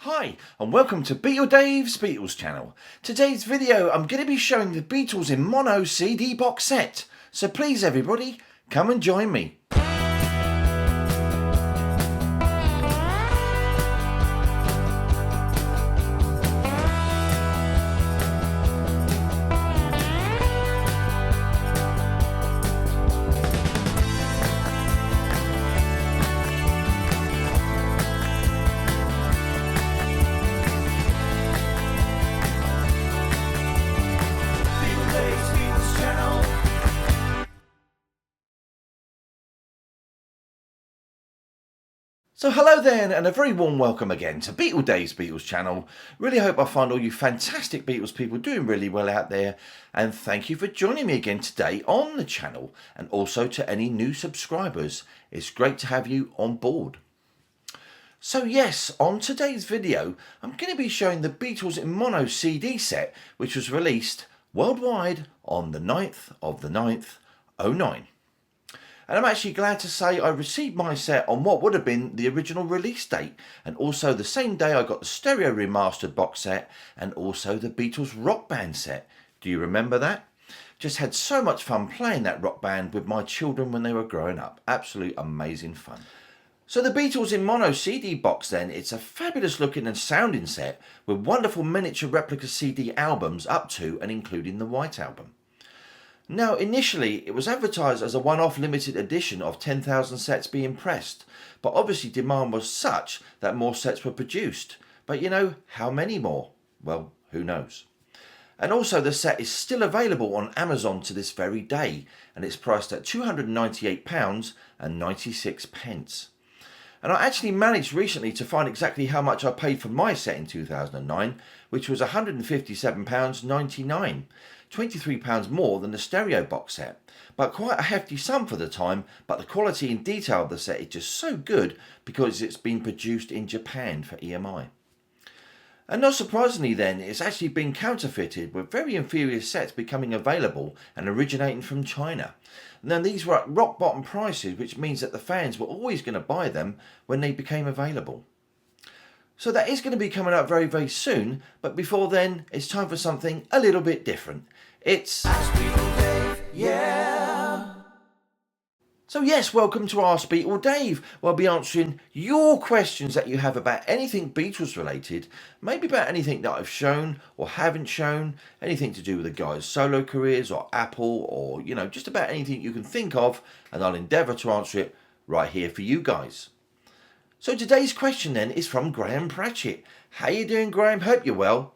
Hi and welcome to BeatleDave's Beatles channel. Today's video I'm going to be showing the Beatles in Mono CD box set. So please everybody, come and join me. So hello then, and a very warm welcome again to BeatleDave's Beatles channel. Really hope I find all you fantastic Beatles people doing really well out there, and thank you for joining me again today on the channel, and also to any new subscribers. It's great to have you on board. So yes, on today's video I'm going to be showing the Beatles in Mono CD set, which was released worldwide on the 9th of the 9th, 09. And I'm actually glad to say I received my set on what would have been the original release date, and also the same day I got the stereo remastered box set and also the Beatles Rock Band set. Do you remember that? Just had so much fun playing that Rock Band with my children when they were growing up. Absolute amazing fun. So the Beatles in Mono CD box then, it's a fabulous looking and sounding set with wonderful miniature replica CD albums up to and including the White Album. Now initially it was advertised as a one-off limited edition of 10,000 sets being pressed, but obviously demand was such that more sets were produced. But you know, how many more? Well, who knows. And also the set is still available on Amazon to this very day, and it's priced at £298.96. And I actually managed recently to find exactly how much I paid for my set in 2009, which was £157.99. £23 more than the stereo box set, but quite a hefty sum for the time. But the quality and detail of the set is just so good because it's been produced in Japan for EMI. And not surprisingly then, it's actually been counterfeited, with very inferior sets becoming available and originating from China. Now these were at rock bottom prices, which means that the fans were always going to buy them when they became available. So that is going to be coming up very, very soon, but before then, it's time for something a little bit different. It's Ask BeatleDave, yeah! So yes, welcome to Ask BeatleDave, where I'll be answering your questions that you have about anything Beatles related, maybe about anything that I've shown or haven't shown, anything to do with the guys' solo careers or Apple, or you know, just about anything you can think of, and I'll endeavour to answer it right here for you guys. So today's question then is from Graham Pratchett. How you doing, Graham? Hope you're well.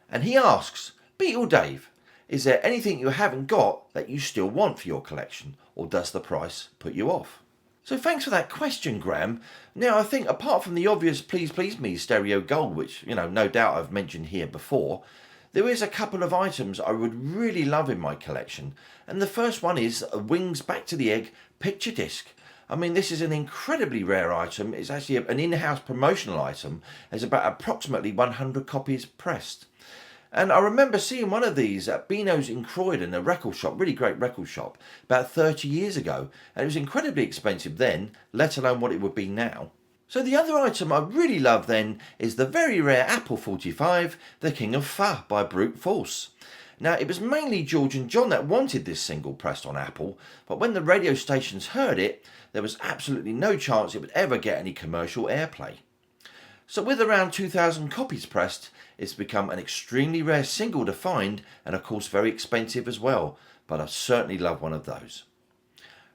And he asks, BeatleDave, is there anything you haven't got that you still want for your collection, or does the price put you off? So thanks for that question, Graham. Now I think apart from the obvious Please Please Me stereo gold, which you know no doubt I've mentioned here before, there is a couple of items I would really love in my collection, and the first one is a Wings Back to the Egg picture disc. I mean, this is an incredibly rare item. It's actually an in-house promotional item. There's about approximately 100 copies pressed. And I remember seeing one of these at Beano's in Croydon, a record shop, really great record shop, about 30 years ago. And it was incredibly expensive then, let alone what it would be now. So the other item I really love then is the very rare Apple 45, The King of Fa by Brute Force. Now, it was mainly George and John that wanted this single pressed on Apple, but when the radio stations heard it, there was absolutely no chance it would ever get any commercial airplay. So with around 2,000 copies pressed, it's become an extremely rare single to find, and of course very expensive as well, but I certainly love one of those.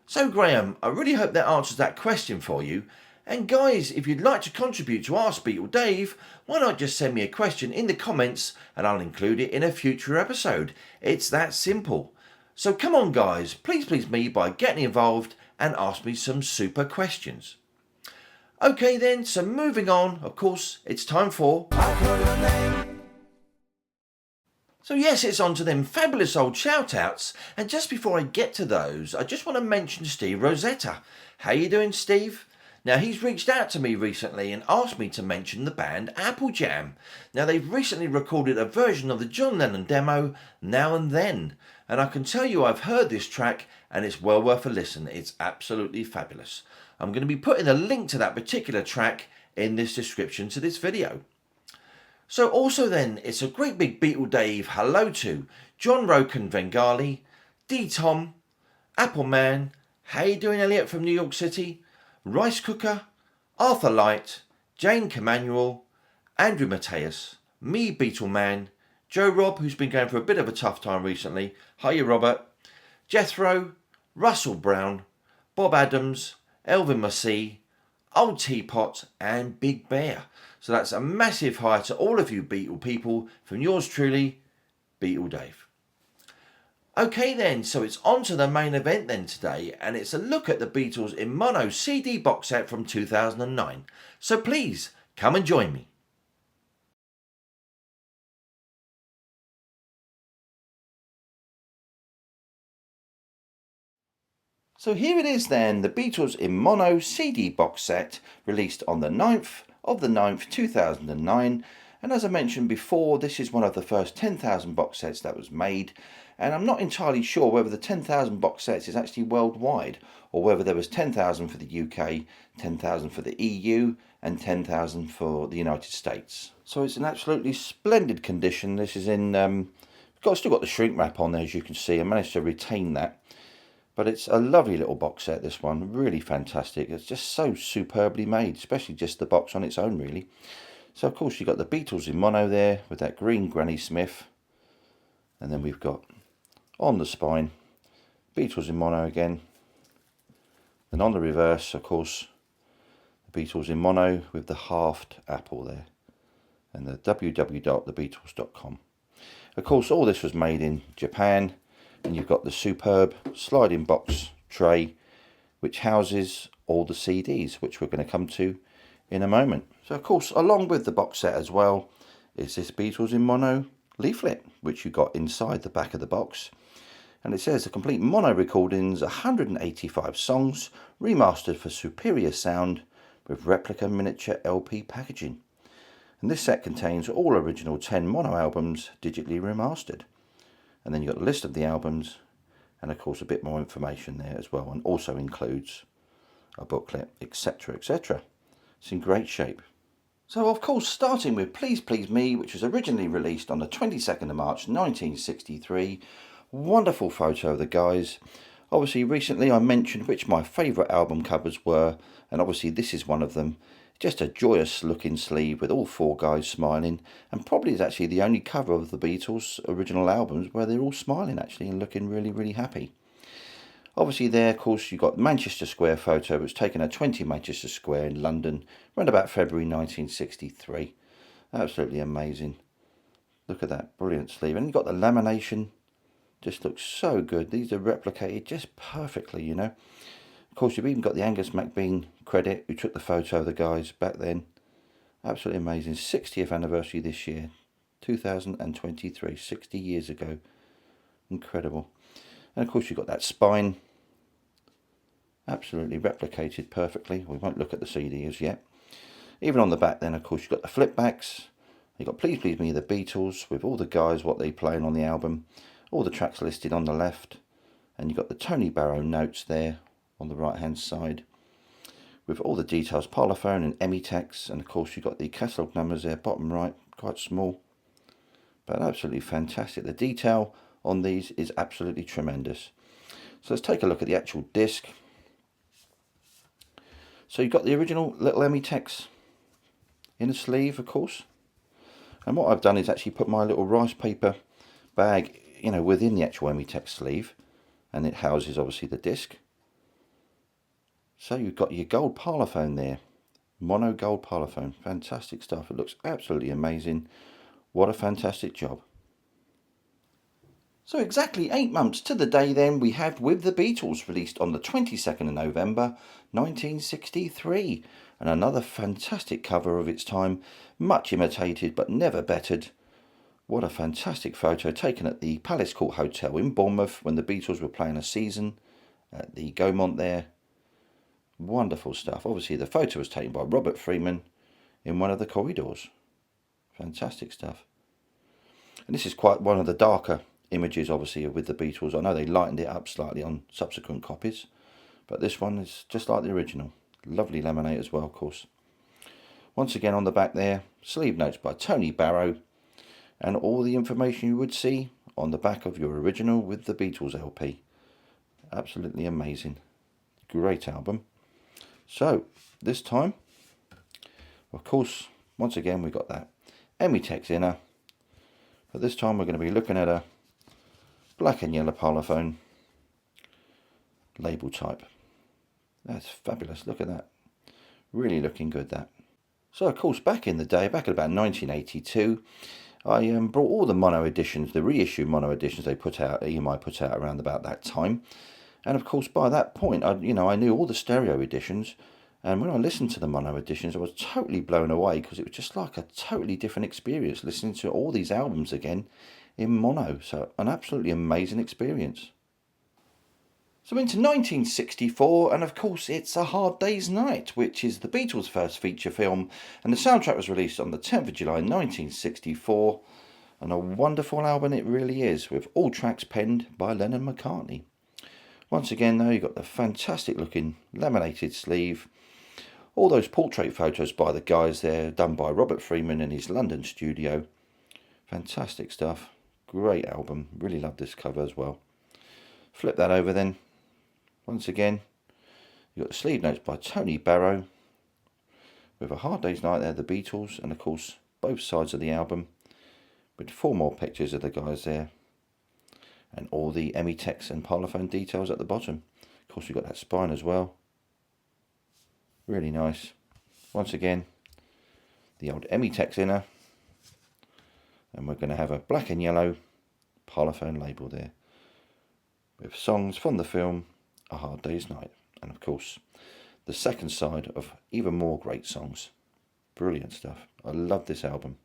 So Graham, I really hope that answers that question for you. And guys, if you'd like to contribute to Ask BeatleDave, why not just send me a question in the comments and I'll include it in a future episode. It's that simple. So come on guys, please please me by getting involved and ask me some super questions. Okay then, so moving on, of course, it's time for I Call Your Name. So yes, it's on to them fabulous old shout-outs, and just before I get to those, I just want to mention Steve Rosetta. How you doing, Steve? Now, he's reached out to me recently and asked me to mention the band Applegem. Now, they've recently recorded a version of the John Lennon demo, Now and Then. And I can tell you I've heard this track and it's well worth a listen. It's absolutely fabulous. I'm going to be putting a link to that particular track in this description to this video. So also then, it's a great big BeatleDave hello to John Roken Vengali, D Tom, Appleman, how you doing Elliot from New York City, Rice Cooker, Arthur Light, Jane Camanuel, Andrew Mateus, me Beatleman, Joe Rob, who's been going for a bit of a tough time recently, hiya Robert, Jethro, Russell Brown, Bob Adams, Elvin Massey, Old Teapot and Big Bear. So that's a massive hi to all of you Beatle people from yours truly, BeatleDave. Okay then, so it's on to the main event then today, and it's a look at the Beatles in Mono CD box set from 2009. So please, come and join me. So here it is then, the Beatles in Mono CD box set, released on the 9th of the 9th, 2009. And as I mentioned before, this is one of the first 10,000 box sets that was made. And I'm not entirely sure whether the 10,000 box sets is actually worldwide, or whether there was 10,000 for the UK, 10,000 for the EU, and 10,000 for the United States. So it's in absolutely splendid condition. This is in, still got the shrink wrap on there, as you can see. I managed to retain that. But it's a lovely little box set, this one. Really fantastic. It's just so superbly made, especially just the box on its own, really. So, of course, you've got the Beatles in mono there with that green Granny Smith. And then we've got, on the spine, Beatles in mono again. And on the reverse, of course, the Beatles in mono with the halved apple there. And the www.thebeatles.com. Of course, all this was made in Japan. And you've got the superb sliding box tray, which houses all the CDs, which we're going to come to in a moment. So, of course, along with the box set as well, is this Beatles in Mono leaflet, which you got inside the back of the box. And it says the complete mono recordings, 185 songs, remastered for superior sound with replica miniature LP packaging. And this set contains all original 10 mono albums digitally remastered. And then you've got a list of the albums and, of course, a bit more information there as well. And also includes a booklet, etc., etc. It's in great shape. So, of course, starting with Please Please Me, which was originally released on the 22nd of March 1963. Wonderful photo of the guys. Obviously, recently I mentioned which my favourite album covers were. And obviously this is one of them. Just a joyous looking sleeve with all four guys smiling, and probably is actually the only cover of the Beatles original albums where they're all smiling actually and looking really, really happy. Obviously there, of course, you've got Manchester Square photo. It was taken at 20 Manchester Square in London around about February 1963. Absolutely amazing. Look at that, brilliant sleeve. And you've got the lamination, just looks so good. These are replicated just perfectly, you know. Of course, you've even got the Angus MacBean credit, who took the photo of the guys back then. Absolutely amazing. 60th anniversary this year, 2023, 60 years ago. Incredible. And of course, you've got that spine. Absolutely replicated perfectly. We won't look at the CD as yet. Even on the back then, of course, you've got the flip backs. You've got Please Please Me, the Beatles, with all the guys, what they playing on the album. All the tracks listed on the left. And you've got the Tony Barrow notes there on the right hand side with all the details, parlophone and Emitex, and of course you've got the catalogue numbers there bottom right, quite small but absolutely fantastic. The detail on these is absolutely tremendous. So let's take a look at the actual disc. So you've got the original little Emitex in the sleeve, of course, and what I've done is actually put my little rice paper bag, you know, within the actual Emitex sleeve, and it houses obviously the disc. So you've got your gold parlophone there, mono gold parlophone, fantastic stuff. It looks absolutely amazing. What a fantastic job. So exactly 8 months to the day then we have With the Beatles, released on the 22nd of November 1963. And another fantastic cover of its time, much imitated but never bettered. What a fantastic photo taken at the Palace Court Hotel in Bournemouth when the Beatles were playing a season at the Gaumont there. Wonderful stuff. Obviously the photo was taken by Robert Freeman in one of the corridors. Fantastic stuff. And this is quite one of the darker images obviously with the Beatles. I know they lightened it up slightly on subsequent copies, but this one is just like the original. Lovely laminate as well, of course. Once again on the back there, sleeve notes by Tony Barrow, and all the information you would see on the back of your original with the Beatles LP. Absolutely amazing. Great album. So this time, of course, once again we got that Emitex inner, but this time we're going to be looking at a black and yellow Parlophone label type. That's fabulous. Look at that. Really looking good, that. So of course, back in the day, back at about 1982, I brought all the mono editions, the reissue mono editions they put out, EMI put out around about that time. And of course, by that point, I knew all the stereo editions. And when I listened to the mono editions, I was totally blown away, because it was just like a totally different experience listening to all these albums again in mono. So an absolutely amazing experience. So into 1964, and of course it's A Hard Day's Night, which is the Beatles' first feature film, and the soundtrack was released on the 10th of July 1964, and a wonderful album it really is, with all tracks penned by Lennon and McCartney. Once again though, you've got the fantastic looking laminated sleeve, all those portrait photos by the guys there, done by Robert Freeman in his London studio. Fantastic stuff, great album, really love this cover as well. Flip that over then. Once again, you've got the sleeve notes by Tony Barrow, with A Hard Day's Night there, the Beatles, and of course both sides of the album, with 4 more pictures of the guys there, and all the Emitex and Parlophone details at the bottom. Of course, we've got that spine as well. Really nice. Once again, the old Emitex inner, and we're going to have a black and yellow Parlophone label there, with songs from the film A Hard Day's Night, and of course the second side of even more great songs. Brilliant stuff. I love this album.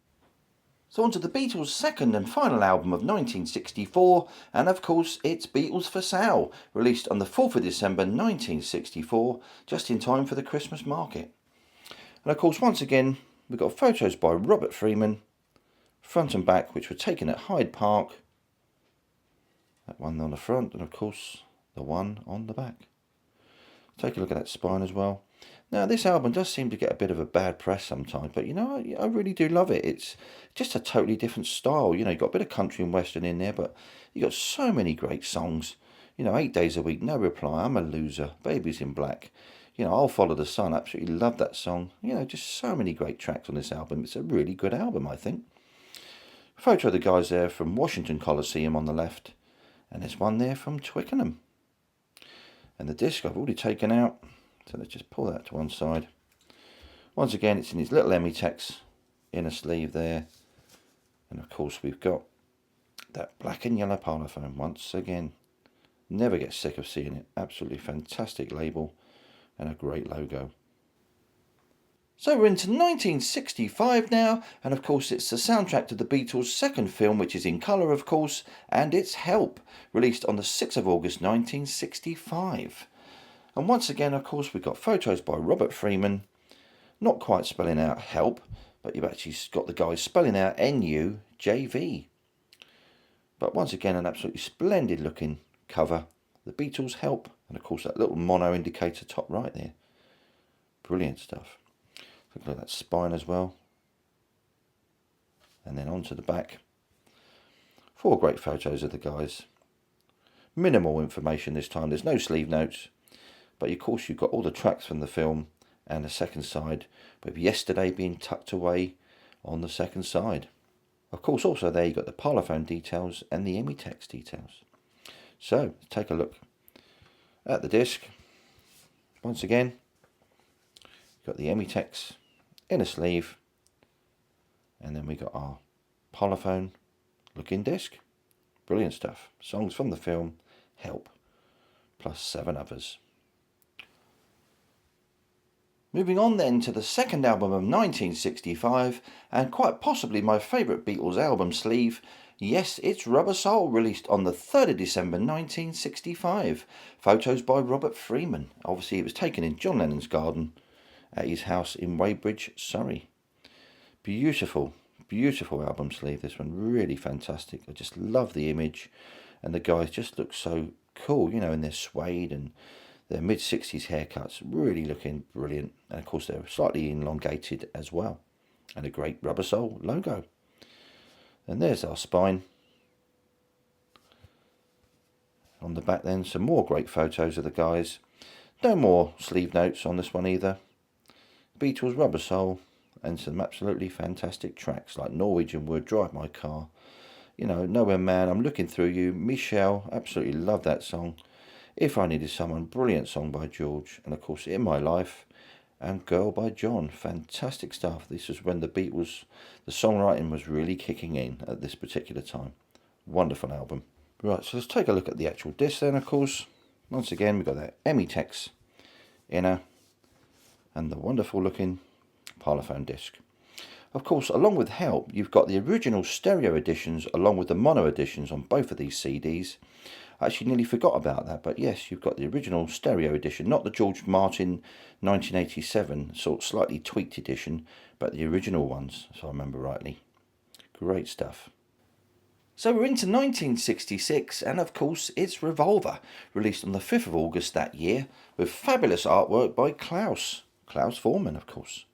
So on to the Beatles' second and final album of 1964, and of course it's Beatles for Sale, released on the 4th of December 1964, just in time for the Christmas market. And of course, once again, we've got photos by Robert Freeman, front and back, which were taken at Hyde Park. That one on the front, and of course the one on the back. Take a look at that spine as well. Now this album does seem to get a bit of a bad press sometimes, but I really do love it. It's just a totally different style. You've got a bit of country and western in there, but you've got so many great songs. 8 Days a Week, No Reply, I'm a Loser, Babies in Black. I'll Follow the Sun, absolutely love that song. Just so many great tracks on this album. It's a really good album, I think. A photo of the guys there from Washington Coliseum on the left, and there's one there from Twickenham. And the disc I've already taken out, so let's just pull that to one side. Once again, it's in his little Emitex inner sleeve there. And of course we've got that black and yellow Parlophone once again. Never get sick of seeing it. Absolutely fantastic label and a great logo. So we're into 1965 now, and of course it's the soundtrack to the Beatles' second film, which is in colour of course, and it's Help, released on the 6th of August 1965. And once again, of course, we've got photos by Robert Freeman, not quite spelling out help, but you've actually got the guys spelling out NUJV. But once again, an absolutely splendid looking cover, the Beatles Help, and of course that little mono indicator top right there. Brilliant stuff. Look at that spine as well. And then onto the back. 4 great photos of the guys. Minimal information this time, there's no sleeve notes. But of course you've got all the tracks from the film and the second side, with Yesterday being tucked away on the second side. Of course also there you've got the Parlophone details and the Emitex details. So let's take a look at the disc. Once again, you've got the Emitex inner sleeve, and then we got our Parlophone looking disc. Brilliant stuff. Songs from the film Help, plus 7 others. Moving on then to the second album of 1965, and quite possibly my favourite Beatles album sleeve. Yes, it's Rubber Soul, released on the 3rd of December 1965. Photos by Robert Freeman. Obviously it was taken in John Lennon's garden at his house in Weybridge, Surrey. Beautiful, beautiful album sleeve, this one, really fantastic. I just love the image, and the guys just look so cool, in their suede and Their mid-60s haircuts, really looking brilliant. And of course they're slightly elongated as well. And a great rubber sole logo. And there's our spine. On the back then, some more great photos of the guys. No more sleeve notes on this one either. Beatles rubber sole and some absolutely fantastic tracks like Norwegian Wood, Drive My Car. You know, Nowhere Man, I'm Looking Through You, Michelle, absolutely love that song. If I Needed Someone, brilliant song by George. And of course, In My Life and Girl by John. Fantastic stuff. This was when the Beatles, the songwriting was really kicking in at this particular time. Wonderful album. Right, so let's take a look at the actual disc then, of course. Once again, we've got that Emitex inner and the wonderful looking Parlophone disc. Of course, along with Help, you've got the original stereo editions along with the mono editions on both of these CDs. I actually nearly forgot about that, but yes, you've got the original stereo edition, not the George Martin 1987 sort of slightly tweaked edition, but the original ones, if I remember rightly. Great stuff. So we're into 1966, and of course it's Revolver, released on the 5th of August that year, with fabulous artwork by Klaus Foreman, of course.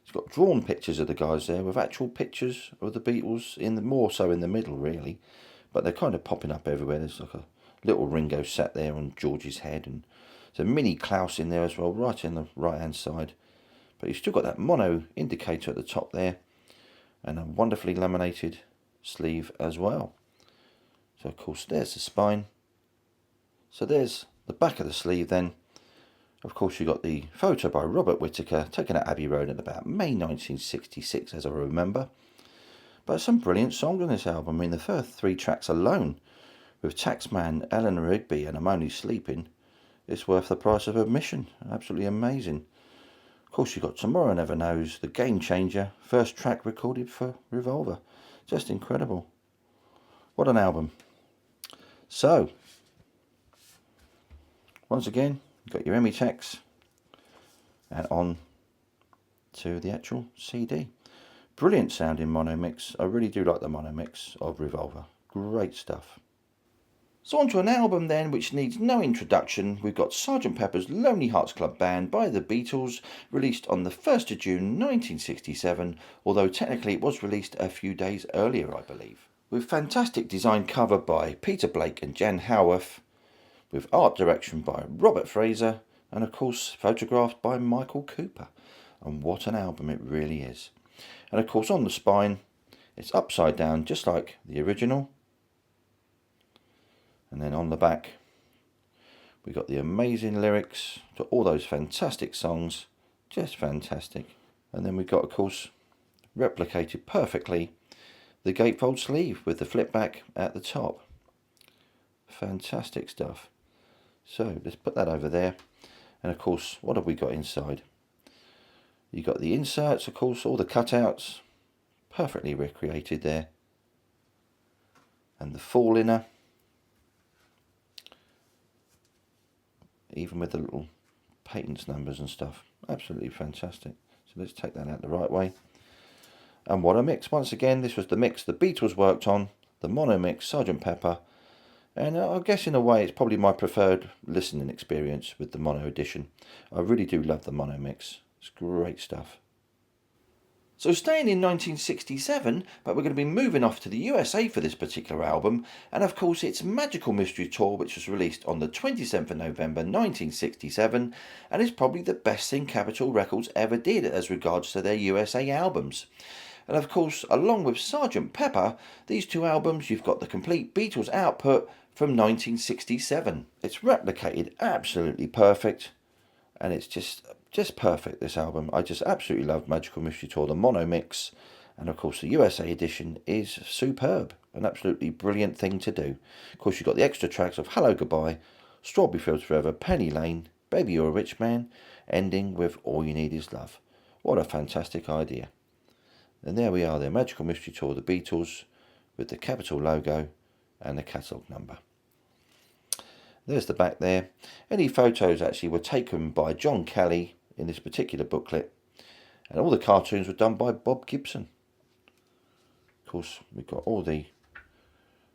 It's got drawn pictures of the guys there, with actual pictures of the Beatles, more so in the middle really, but they're kind of popping up everywhere. There's like a little Ringo sat there on George's head, and there's a mini Klaus in there as well, right in the right hand side. But you've still got that mono indicator at the top there, and a wonderfully laminated sleeve as well. So of course there's the spine. So there's the back of the sleeve then. Of course you got the photo by Robert Whittaker taken at Abbey Road in about May 1966 as I remember. But some brilliant songs on this album. I mean the first 3 tracks alone, with Taxman, Eleanor Rigby and I'm Only Sleeping, it's worth the price of admission. Absolutely amazing. Of course you got Tomorrow Never Knows, the Game Changer, first track recorded for Revolver. Just incredible. What an album. So, once again, you've got your Emitex and on to the actual CD. Brilliant sounding mono mix. I really do like the mono mix of Revolver. Great stuff. So on to an album then which needs no introduction. We've got Sgt Pepper's Lonely Hearts Club Band by the Beatles, released on the 1st of June 1967, although technically it was released a few days earlier I believe. With fantastic design cover by Peter Blake and Jan Howarth, with art direction by Robert Fraser, and of course photographed by Michael Cooper. And what an album it really is. And of course on the spine it's upside down just like the original. And then on the back, we got the amazing lyrics to all those fantastic songs, just fantastic. And then we got, of course, replicated perfectly, the gatefold sleeve with the flip back at the top. Fantastic stuff. So let's put that over there. And of course, what have we got inside? You got the inserts, of course, all the cutouts, perfectly recreated there. And the fall inner. Even with the little patents numbers and stuff. Absolutely fantastic. So let's take that out the right way. And what a mix. Once again, this was the mix the Beatles worked on. The mono mix, Sgt Pepper. And I guess in a way it's probably my preferred listening experience with the mono edition. I really do love the mono mix. It's great stuff. So staying in 1967, but we're going to be moving off to the USA for this particular album, and of course it's Magical Mystery Tour, which was released on the 27th of November 1967, and is probably the best thing Capitol Records ever did as regards to their USA albums. And of course, along with Sgt Pepper, these 2 albums, you've got the complete Beatles output from 1967. It's replicated absolutely perfect, and it's just perfect, this album. I just absolutely love Magical Mystery Tour, the mono mix, and of course the USA edition is superb, an absolutely brilliant thing to do. Of course you've got the extra tracks of Hello Goodbye, Strawberry Fields Forever, Penny Lane, Baby You're a Rich Man, ending with All You Need Is Love. What a fantastic idea. And there we are, the Magical Mystery Tour, the Beatles, with the Capitol logo and the catalogue number. There's the back there. Any photos actually were taken by John Kelly in this particular booklet, and all the cartoons were done by Bob Gibson. Of course, we've got all the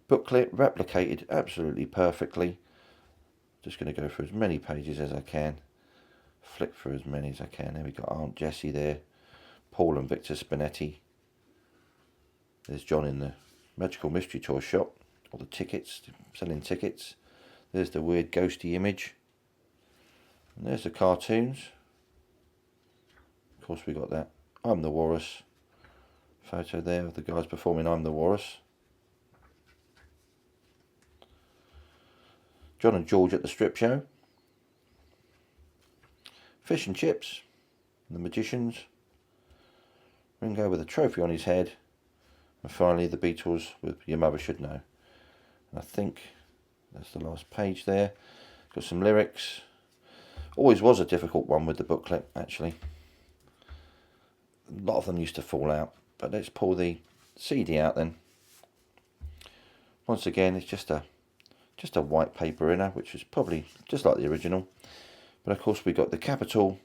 booklet replicated absolutely perfectly Just going to go through as many pages as I can. Flick through as many as I can. There we got Aunt Jessie there. Paul and Victor Spinetti. There's John in the Magical Mystery Toy shop. All the tickets, selling tickets. There's the weird ghosty image. And there's the cartoons. Of course we got that I'm the Walrus photo there of the guys performing I'm the Walrus. John and George at the strip show. Fish and Chips. The Magicians. Ringo with a trophy on his head. And finally the Beatles with Your Mother Should Know. And I think that's the last page there. Got some lyrics. Always was a difficult one with the booklet, actually. A lot of them used to fall out. But let's pull the CD out then. Once again, it's just a white paper inner, which is probably just like the original. But of course we got the capital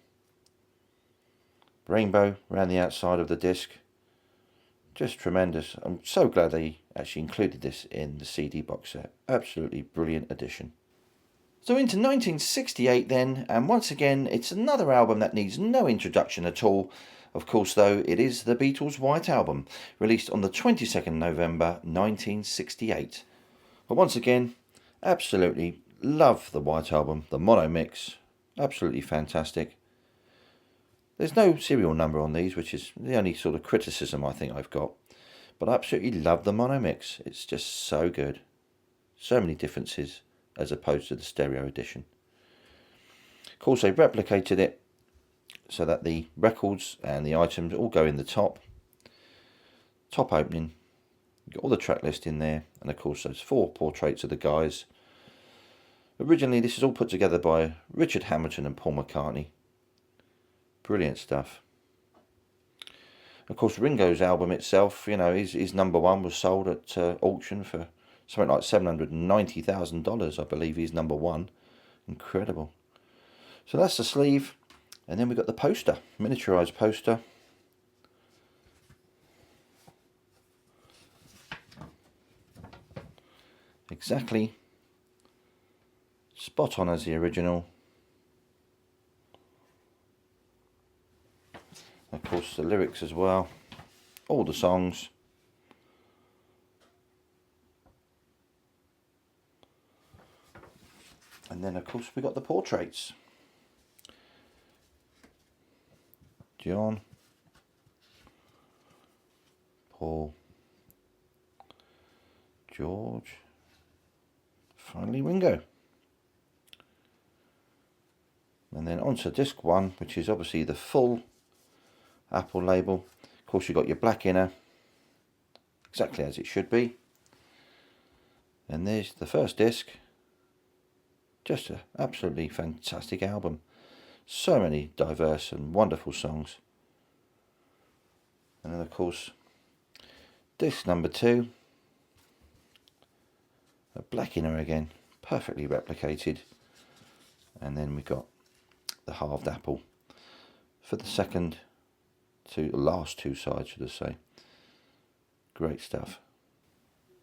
rainbow around the outside of the disc. Just tremendous. I'm so glad they actually included this in the CD box set. Absolutely brilliant addition. So into 1968 then, and once again it's another album that needs no introduction at all. Of course though, it is the Beatles White Album, released on the 22nd November 1968. But once again, absolutely love the White Album, the mono mix, absolutely fantastic. There's no serial number on these, which is the only sort of criticism I think I've got. But I absolutely love the mono mix. It's just so good. So many differences as opposed to the stereo edition. Of course, they've replicated it so that the records and the items all go in the top. Top opening. You've got all the track list in there. And of course, those 4 portraits of the guys. Originally, this is all put together by Richard Hamilton and Paul McCartney. Brilliant stuff. Of course, Ringo's album itself, you know, his number 1 was sold at auction for something like $790,000, I believe, he's number 1. Incredible. So that's the sleeve. And then we've got the poster, miniaturized poster. Exactly spot on as the original. Of course, the lyrics as well, all the songs. And then, of course, we got the portraits. John, Paul, George, finally Ringo. And then onto disc 1, which is obviously the full Apple label. Of course, you've got your black inner, exactly as it should be. And there's the first disc. Just an absolutely fantastic album. So many diverse and wonderful songs. And then, of course, disc number 2. A black inner again, perfectly replicated. And then we got the halved apple for the second to last 2 sides, should I say. Great stuff.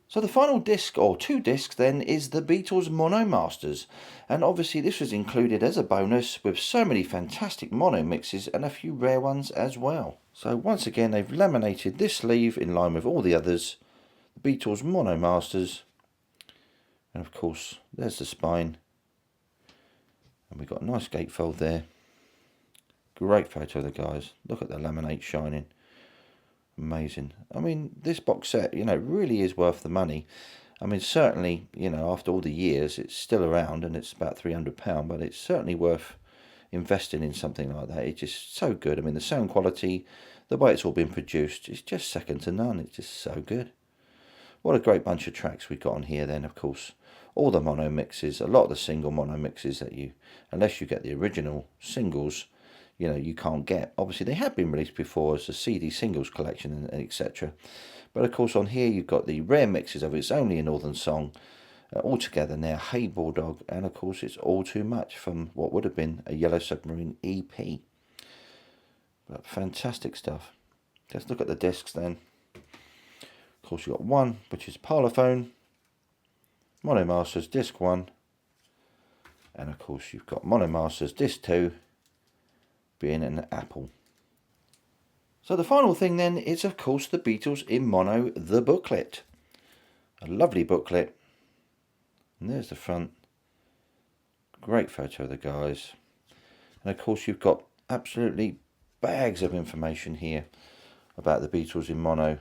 So the final disc, or 2 discs then, is the Beatles Mono Masters. And obviously this was included as a bonus with so many fantastic mono mixes and a few rare ones as well. So once again they've laminated this sleeve in line with all the others. The Beatles Mono Masters. And of course there's the spine. And we've got a nice gatefold there. Great photo of the guys. Look at the laminate shining. Amazing. I mean, this box set, you know, really is worth the money. I mean, certainly, you know, after all the years, it's still around and it's about £300, but it's certainly worth investing in something like that. It's just so good. I mean, the sound quality, the way it's all been produced, is just second to none. It's just so good. What a great bunch of tracks we've got on here then, of course. All the mono mixes, a lot of the single mono mixes that you, unless you get the original singles, you know, you can't get. Obviously, they have been released before as a CD singles collection and etc. But of course, on here you've got the rare mixes of It's Only a Northern Song, all together now, Hey Bulldog, and of course, It's All Too Much from what would have been a Yellow Submarine EP. But fantastic stuff. Let's look at the discs then. Of course, you've got 1, which is Parlophone, Mono Masters, disc 1, And of course you've got Mono Masters Disc 2 being an apple. So the final thing then is of course the Beatles in Mono, the booklet. A lovely booklet. And there's the front. Great photo of the guys. And of course you've got absolutely bags of information here about the Beatles in Mono.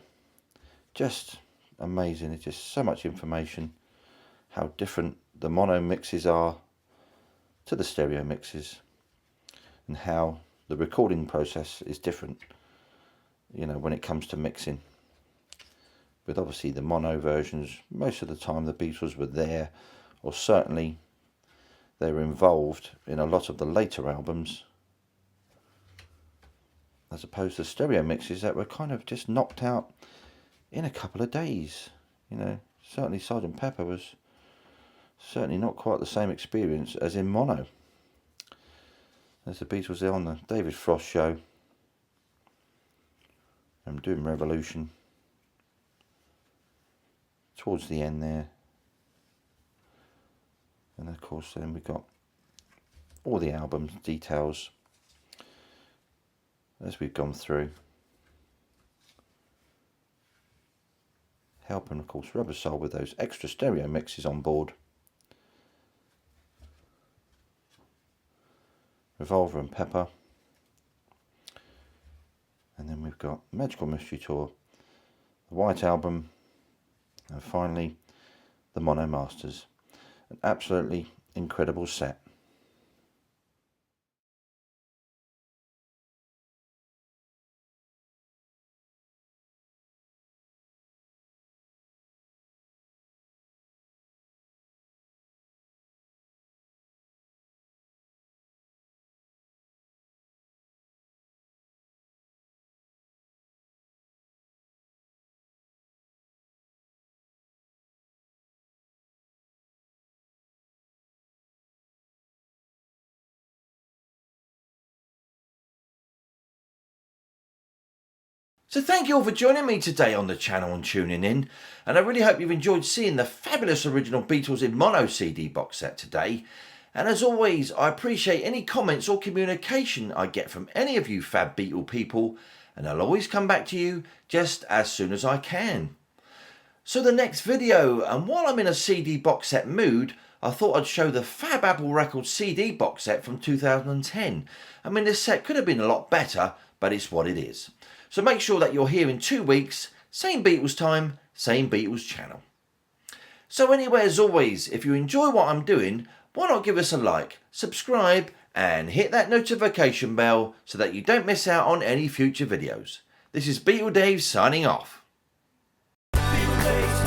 Just amazing. It's just so much information. How different the mono mixes are to the stereo mixes. And how the recording process is different, you know, when it comes to mixing. With obviously the mono versions, most of the time the Beatles were there, or certainly they were involved in a lot of the later albums, as opposed to stereo mixes that were kind of just knocked out in a couple of days. You know, certainly Sgt Pepper was certainly not quite the same experience as in mono. There's the Beatles there on the David Frost show. I'm doing Revolution towards the end there. And of course then we've got all the album details as we've gone through. Helping of course Rubber Soul with those extra stereo mixes on board. Revolver and Pepper. And then we've got Magical Mystery Tour, the White Album, and finally the Mono Masters. An absolutely incredible set. So thank you all for joining me today on the channel and tuning in, and I really hope you've enjoyed seeing the fabulous original Beatles in Mono CD box set today. And as always, I appreciate any comments or communication I get from any of you fab Beatle people, and I'll always come back to you just as soon as I can. So the next video, and while I'm in a CD box set mood, I thought I'd show the Fab Apple Records CD box set from 2010. I mean, this set could have been a lot better, but it's what it is. So make sure that you're here in 2 weeks, same Beatles time, same Beatles channel. So anyway, as always, if you enjoy what I'm doing, why not give us a like, subscribe, and hit that notification bell so that you don't miss out on any future videos. This is BeatleDave signing off. BeatleDave.